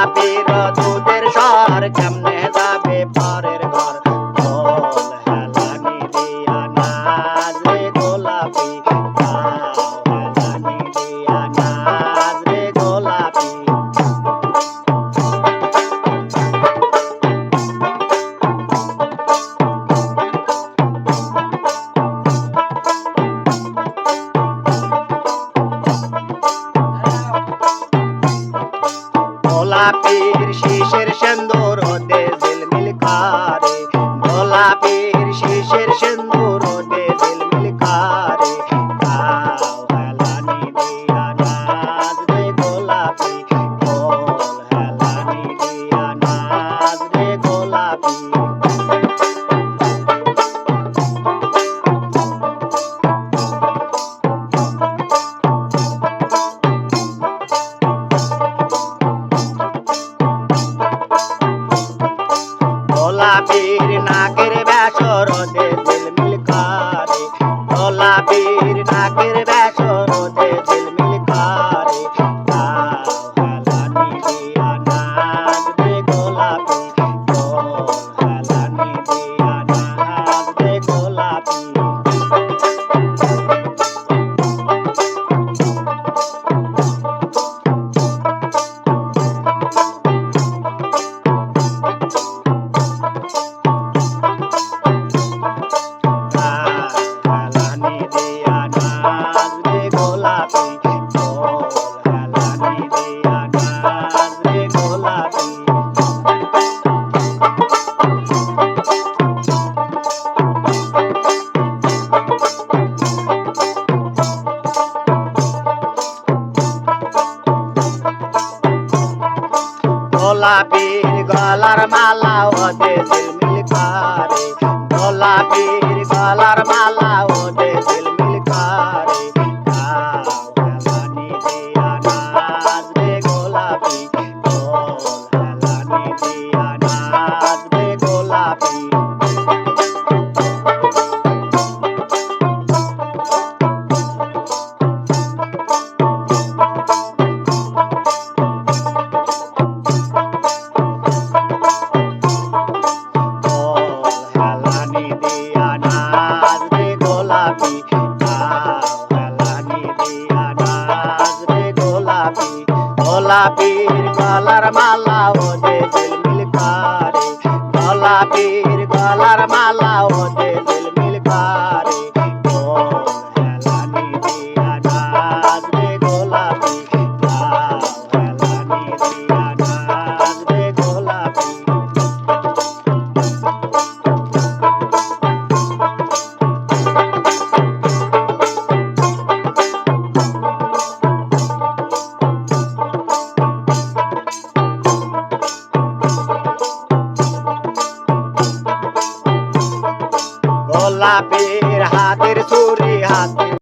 গোলাপির দুধের স্বর কেমনে যাবে পরের ঘর বল হেলানি দিয়া নাচ রে গোলাপি হেলানি দিয়া নাচ রে গোলাপি গোলাপির শিশের সিন্দুর হতে ঝিলমিল করে গোলাপির শিশের সিন্দুর হতে ঝিলমিল করে গাও হেলানি দিয়া নাচ রে গোলাপি বল হেলানি দিয়া নাচ রে গোলাপি গোলাপির নাকের বেসর দে ঝিলমিল করে গোলাপির নাকের বেসর দে ঝিলমিল করে গাও হেলানি দিয়া নাচ রে গোলাপি বল হেলানি দিয়া নাচ রে গোলাপি হেলানি দিয়া নাচ রে গোলাপি বল হেলানি দিয়া নাচ রে গোলাপি গোলাপির গলার মালা ওদে ঝিলমিল করে গোলাপির গলার মালা ওদে ঝিলমিল করে গাও হেলানি দিয়া নাচ রে গোলাপি বল হেলানি দিয়া নাচ রে গোলাপি হেলানি দিয়া নাচ রে গোলাপি গাও হেলানি দিয়া নাচ রে গোলাপি গোলাপির গলার মালা ওদে ঝিলমিল করে গোলাপির গলার মালা ওদে ঝিলমিল করে বল হেলানি দিয়া নাচ রে গোলাপি গাও হেলানি দিয়া নাচ রে গোলাপি গোলাপির হাতের